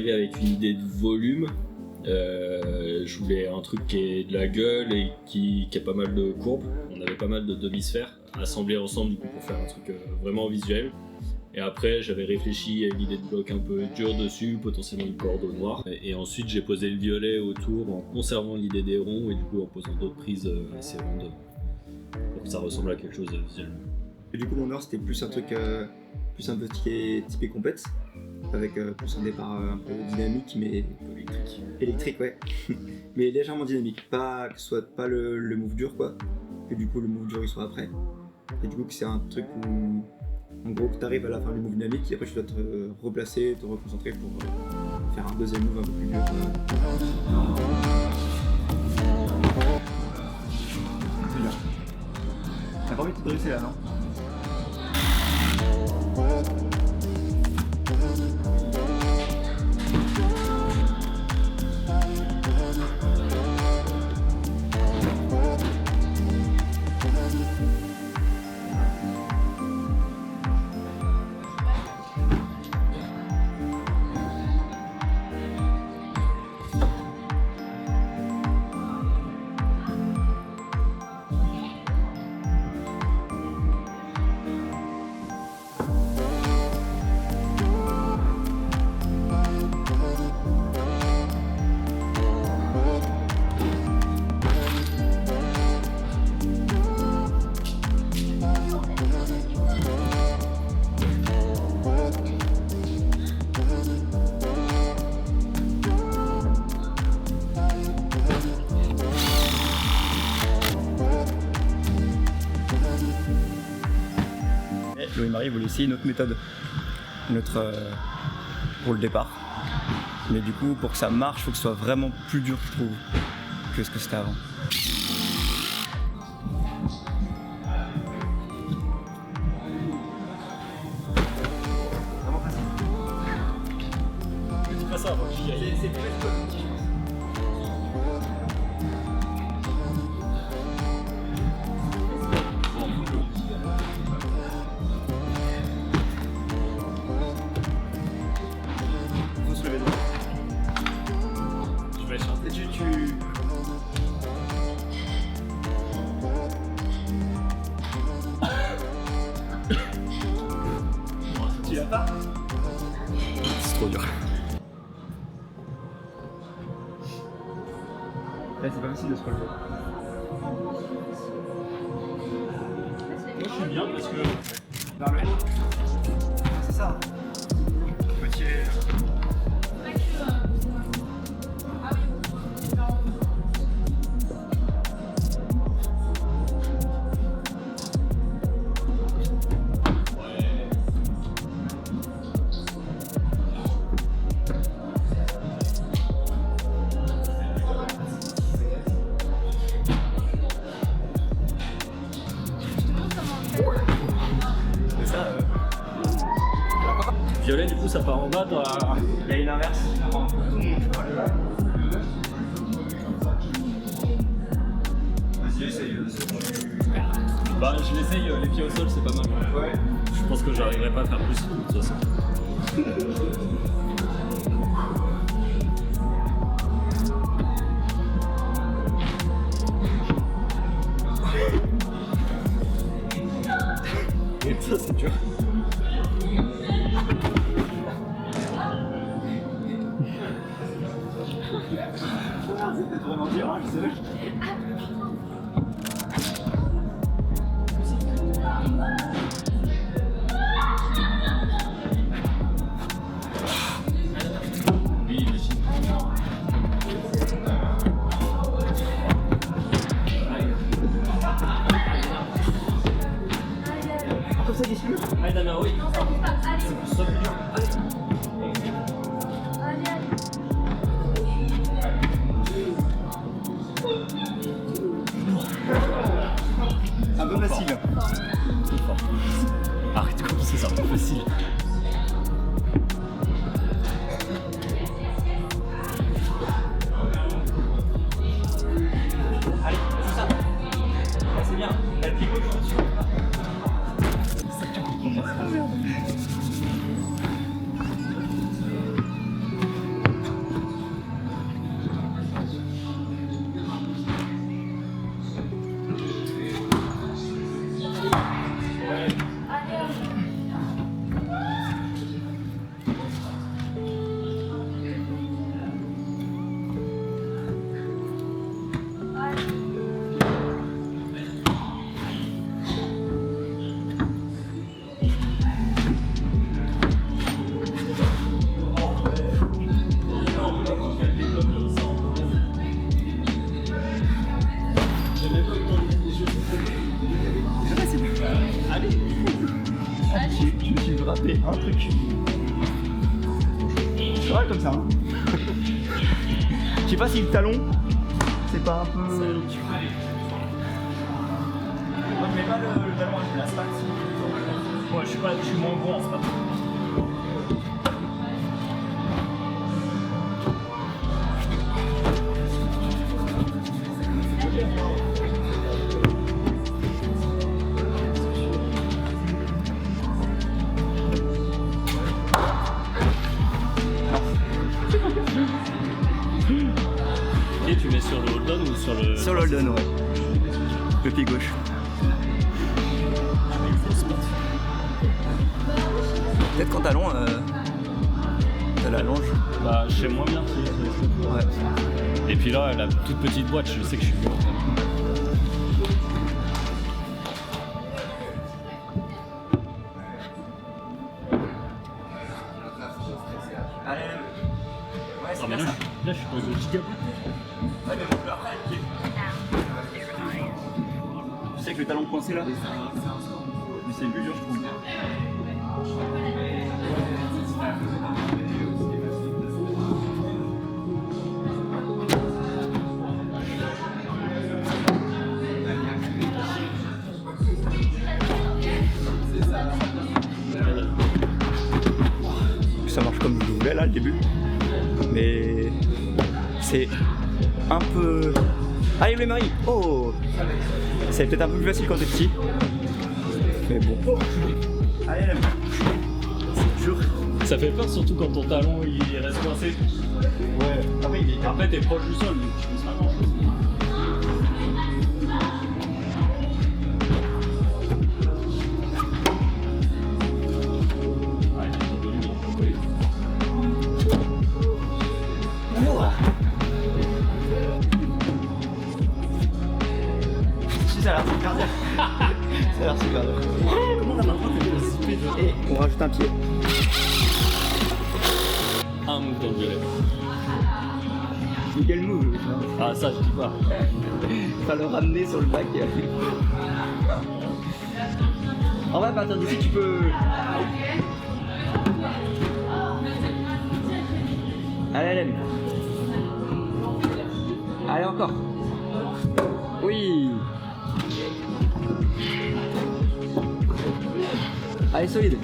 arrivé avec une idée de volume. Je voulais un truc qui ait de la gueule et qui a pas mal de courbes. On avait pas mal de demi-sphères assemblées ensemble du coup, pour faire un truc vraiment visuel. Et après, j'avais réfléchi à une idée de bloc un peu dur dessus, potentiellement une corde au noir. Et ensuite, j'ai posé le violet autour en conservant l'idée des ronds et du coup en posant d'autres prises assez rondes pour que ça ressemble à quelque chose visuellement. Et du coup, mon nord, c'était plus un truc plus un peu typé complexe, avec plus un départ un peu dynamique, mais électrique, ouais. Mais légèrement dynamique, pas que ce soit pas le move dur, quoi. Que du coup, le move dur il soit après. Et du coup, que c'est un truc où en gros, que tu arrives à la fin du move dynamique et après tu dois te replacer, te reconcentrer pour faire un deuxième move un peu plus dur. C'est bien. T'as pas envie de te dresser là, non? Louis Marie voulait essayer une autre méthode, pour le départ. Mais du coup, pour que ça marche, il faut que ce soit vraiment plus dur, je trouve, que ce que c'était avant. C'est pas ça, moi, c'est plus facile. Tu l'as pas? C'est trop dur. Là, c'est pas facile de se relever. Moi je suis bien parce que... Vers le haut. C'est ça. Tu peux tirer. Violet, du coup, ça part en bas dans la... Il y a une inverse. Vas-y, essaye. Bah, je l'essaye, les pieds au sol, c'est pas mal. Ouais. Je pense que j'arriverai pas à faire plus, de toute façon. Et ça, c'est dur. C'était trop mentir, je sais. Oui, imagine. Comme ça, qu'est-ce que tu veux? Allez, Damien, oui. C'est plus dur. Allez. bloc. C'est vrai comme ça. Hein. Je sais pas si le talon, c'est pas un peu. Moi je mets pas le talon à l'asphalte. Ouais, je suis moins gros en ce moment. Et tu mets sur le hold-on ou sur le... Sur le hold-on, ouais. Le pied gauche. Peut-être qu'en talon, t'as la longe. Bah, je sais moins bien tirer sur les cheveux. Ouais. Et puis là, la toute petite boîte, je sais que je suis mieux. Allez, ouais, Non mais là, je suis dans une gigabyte. Ouais, mais bon, après, tu sais que le talon coincé là, mais c'est plus dur, je trouve. Ça marche comme je voulais là, le début. Mais c'est un peu... Allez les maris. Oh, c'est peut-être un peu plus facile quand t'es petit. Mais bon. Allez, c'est dur. Ça fait peur surtout quand ton talon il reste coincé. Ouais, Après t'es proche du sol, donc tu penses pas grand chose. Ça a l'air super dur. Ça a l'air super dur. Comment la main fait zipper de... Et on rajoute un pied. Un move dans le violet. Quel move? Ah ça je dis pas. Pas le ramener sur le bac. En vrai, à partir d'ici, tu peux. Allez, allez. Allez, encore. Oui. Allez, solide.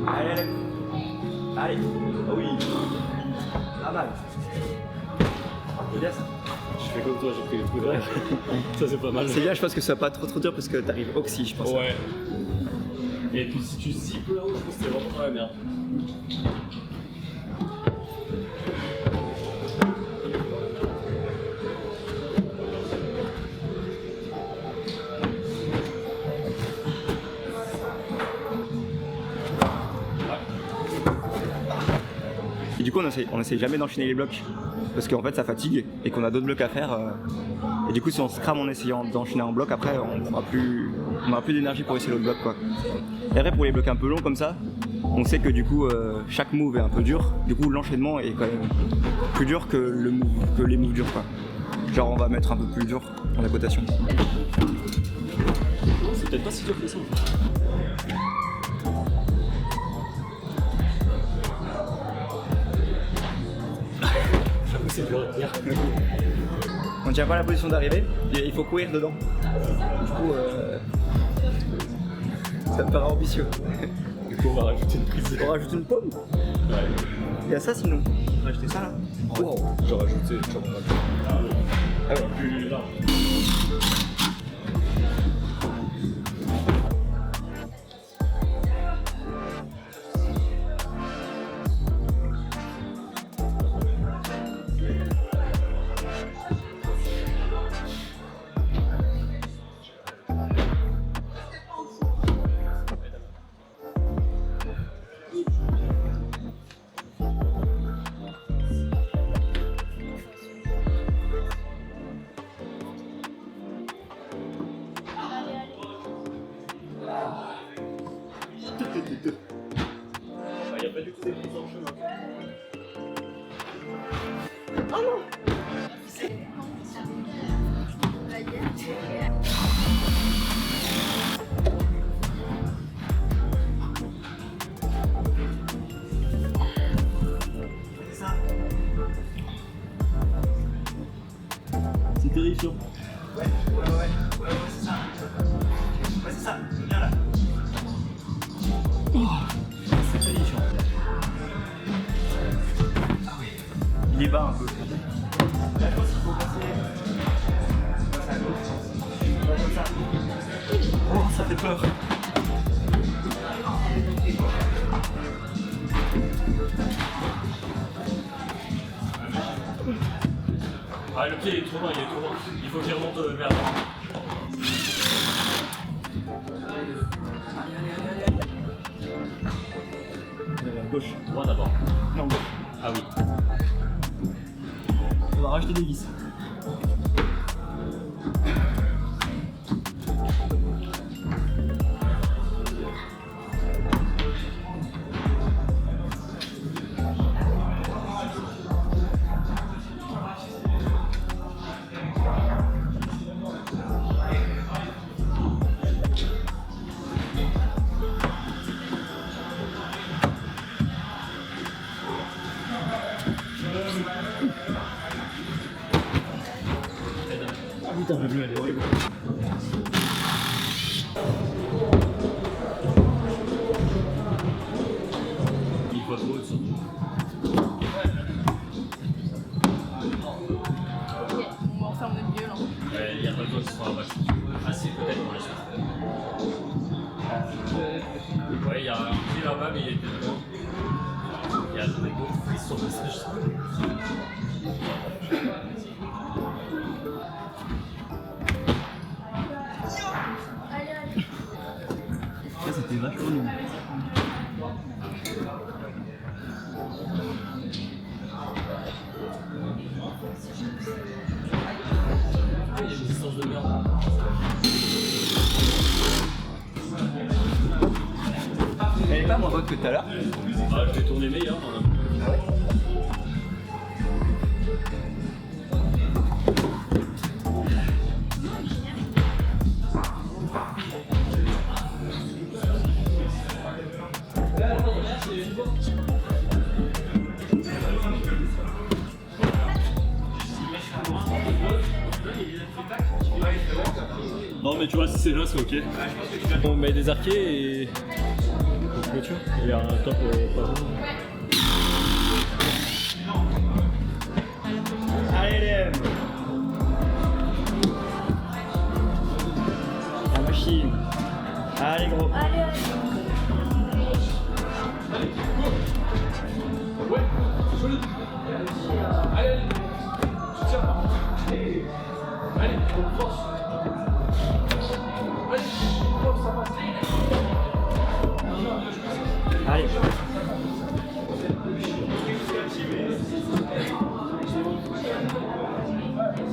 Allez, allez. Allez. Oh oui. Pas mal. C'est bien ça. Je fais comme toi, j'ai pris les coups de rêve. Ça c'est pas mal. C'est bien, je pense que ça va pas trop dur parce que t'arrives oxy, je pense. Ouais. Et puis si tu zippes là-haut, je pense que c'est vraiment la merde. Et du coup, on essaie jamais d'enchaîner les blocs parce qu'en fait ça fatigue et qu'on a d'autres blocs à faire. Et du coup, si on se crame en essayant d'enchaîner un bloc, après on n'aura plus d'énergie pour essayer l'autre bloc, quoi. Et après, pour les blocs un peu longs comme ça, on sait que du coup chaque move est un peu dur. Du coup, l'enchaînement est quand même plus dur que les moves durs, quoi. Genre, on va mettre un peu plus dur en équitation. C'est peut-être pas si dur que ça. J'avoue, c'est dur à tenir. On tient pas la position d'arrivée, il faut courir dedans. Du coup, ça me paraît ambitieux. Du coup, on va rajouter une prise. On rajoute une paume. Ouais. Il y a ça sinon. On va rajouter ça là. Wow. J'ai rajouté Ah ouais. plus large. Il n'y a pas du tout des prises en chemin. Oh non. C'est terrifiant. Ouais, c'est ça. Ouais, c'est ça, viens là. C'est terrifiant. Il est bas un peu. Oh, ça fait peur. Ah, le pied il est trop loin, il est trop loin. Il faut qu'il remonte vers là. Gauche. Droit d'abord. Non, gauche. Ah oui. On va rajouter des vis. Putain, j'ai vu, elle est horrible. Il faut trop surtout. On enferme le milieu là. Il n'y a pas besoin que ce soit un match. Ah si, peut-être pour la suite. Ouais, il y a un pied là-bas, mais il était devant. Il y a des beaux frises sur le visage. Ça, c'était vachement long. Il y a une distance de merde. Elle est pas moins bonne que tout à l'heure. Ah, je vais tourner meilleur. Ah ouais. Non, mais tu vois, si c'est là, c'est ok. On met des arquets et. Clôture. Il y a un top pas bon. Allez, Lem. La machine. Allez, gros. Allez, allez. Allez.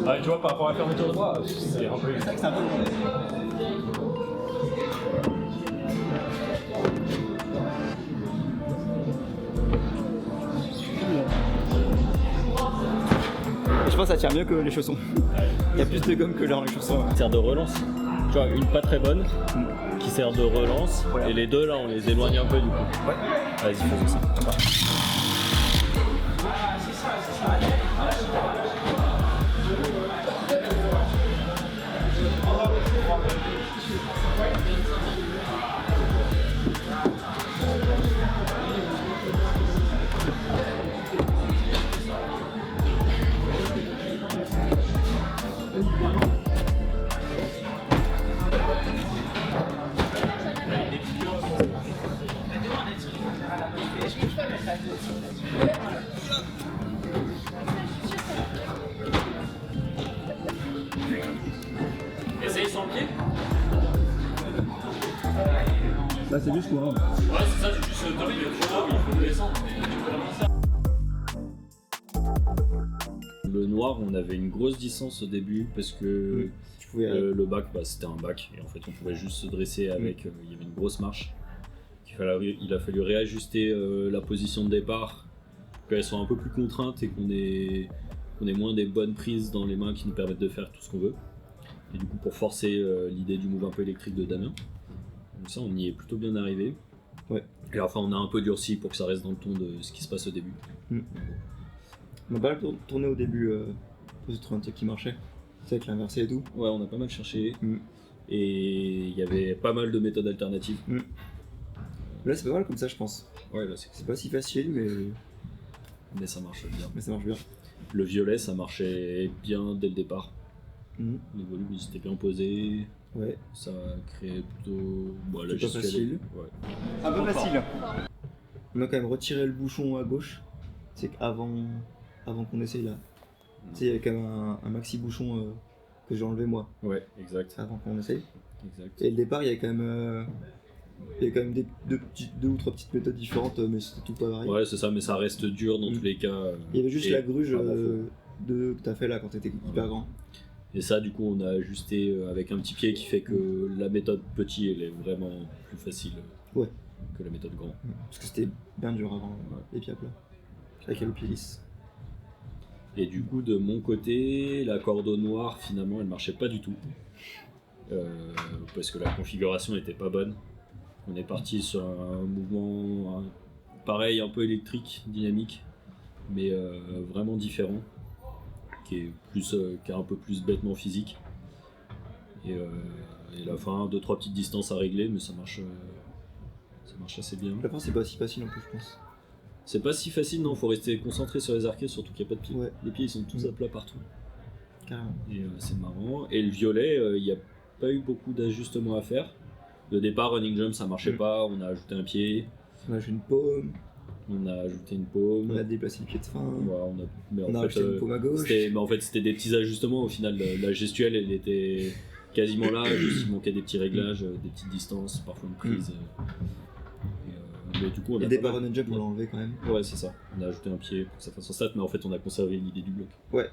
Ah, tu vois, par rapport à la fermeture de bras, c'est un peu. C'est vrai que c'est un peu long. Je pense que ça tient mieux que les chaussons. Il y a plus de gomme que dans les chaussons. Sert de relance. Tu vois, une pas très bonne qui sert de relance. Ouais. Et les deux là, on les éloigne un peu du coup. Ouais. Vas-y, faisons ça. Essaye sans le pied. Là, c'est juste courant. Ouais, c'est ça, c'est juste le top, il est trop haut, il faut le descendre. Le noir, on avait une grosse distance au début parce que Tu pouvais. le bac, bah, c'était un bac et en fait on pouvait juste se dresser avec, il y avait une grosse marche. Il a fallu réajuster la position de départ pour qu'elle soit un peu plus contrainte et qu'on ait moins des bonnes prises dans les mains qui nous permettent de faire tout ce qu'on veut. Et du coup, pour forcer l'idée du move un peu électrique de Damien. Donc ça, on y est plutôt bien arrivé. Ouais. Et enfin, on a un peu durci pour que ça reste dans le ton de ce qui se passe au début. On a pas mal tourné au début pour essayer de trouver un truc qui marchait. C'est avec l'inversé et tout. Ouais, on a pas mal cherché. Mm. Et il y avait pas mal de méthodes alternatives. Là, c'est pas mal comme ça, je pense. Ouais, là, C'est pas si facile, mais ça marche bien. mais ça marche bien. Le violet, ça marchait bien dès le départ. Mm. Les volumes, ils étaient bien posés. Ouais. Ça créait plutôt. Bon, la C'est pas gestuelle- facile. Ouais. Un peu facile. On a quand même retiré le bouchon à gauche. C'est qu'avant qu'on essaye là. Tu sais, il y avait quand même un maxi bouchon que j'ai enlevé moi, Ouais, exact. avant qu'on essaye. Exact. Et le départ, il y avait quand même, deux ou trois petites méthodes différentes, mais c'était tout pas pareil. Ouais, c'est ça, mais ça reste dur dans Mm. tous les cas. Il y avait juste Et la gruge pas grand faux. que t'as fait là quand t'étais hyper grand. Et ça, du coup, on a ajusté avec un petit pied qui fait que la méthode petit, elle est vraiment plus facile Ouais. que la méthode grand. Parce que c'était bien dur avant les pieds à plat. Avec le pied lisse. Et du coup, de mon côté, la corde au noir, finalement, elle marchait pas du tout. Parce que la configuration n'était pas bonne. On est parti sur un mouvement pareil, un peu électrique, dynamique, mais vraiment différent, qui est un peu plus bêtement physique. Et la fin, 2-3 petites distances à régler, mais ça marche assez bien. La fin, c'est pas si facile en plus, je pense. C'est pas si facile, non, faut rester concentré sur les arquets, surtout qu'il n'y a pas de pieds. Ouais. Les pieds ils sont tous à plat partout. Carrément. Et c'est marrant. Et le violet, il n'y a pas eu beaucoup d'ajustements à faire. Le départ, running jump, ça marchait pas, on a ajouté un pied, On a ajouté une paume, on a ajouté une paume. on a déplacé le pied de fin, Ouais, mais on a ajouté une paume à gauche. mais en fait, c'était des petits ajustements. Au final, la gestuelle, elle était quasiment là, juste il manquait des petits réglages, des petites distances, parfois une prise. Mais du coup, on Et a le pas départ mal- run and jump, on l'a enlevé quand même. Ouais, c'est ça. On a ajouté un pied pour que ça fasse un stat, mais en fait, on a conservé l'idée du bloc. Ouais.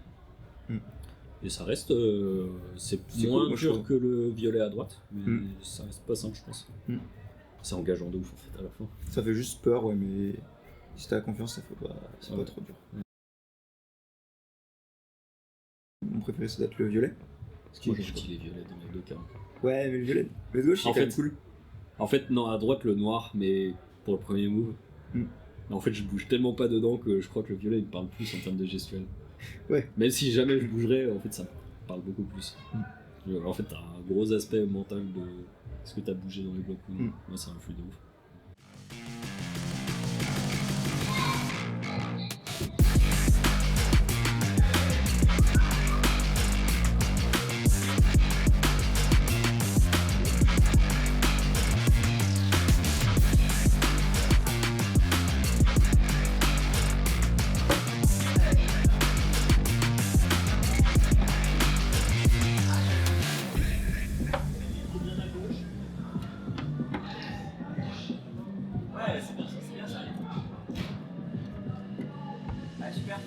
Et ça reste. C'est C'est moins cool, moi, je dur trouve. que le violet à droite, mais Mm. ça reste pas simple, je pense. Mm. C'est engageant de ouf, en fait, à la fin. Ça fait juste peur, ouais, mais si t'as confiance, ça fait pas, c'est Ouais. pas trop dur. Mon préféré, c'est d'être le violet. Parce qu'il Moi, est j'ai dit les violets dans les deux cas. Ouais, mais le violet. Mais le gauche, il est En quand même fait- cool. En fait, non, à droite, le noir, mais pour le premier move. Mm. Mais en fait, je bouge tellement pas dedans que je crois que le violet, il me parle plus en termes de gestuelle. Ouais. Même si jamais je bougerais, en fait, ça me parle beaucoup plus. En fait, t'as un gros aspect mental de est-ce que t'as bougé dans les blocs ou non. Mm. Moi, ça influe de ouf. Ouais, c'est bien ça. Ouais, super.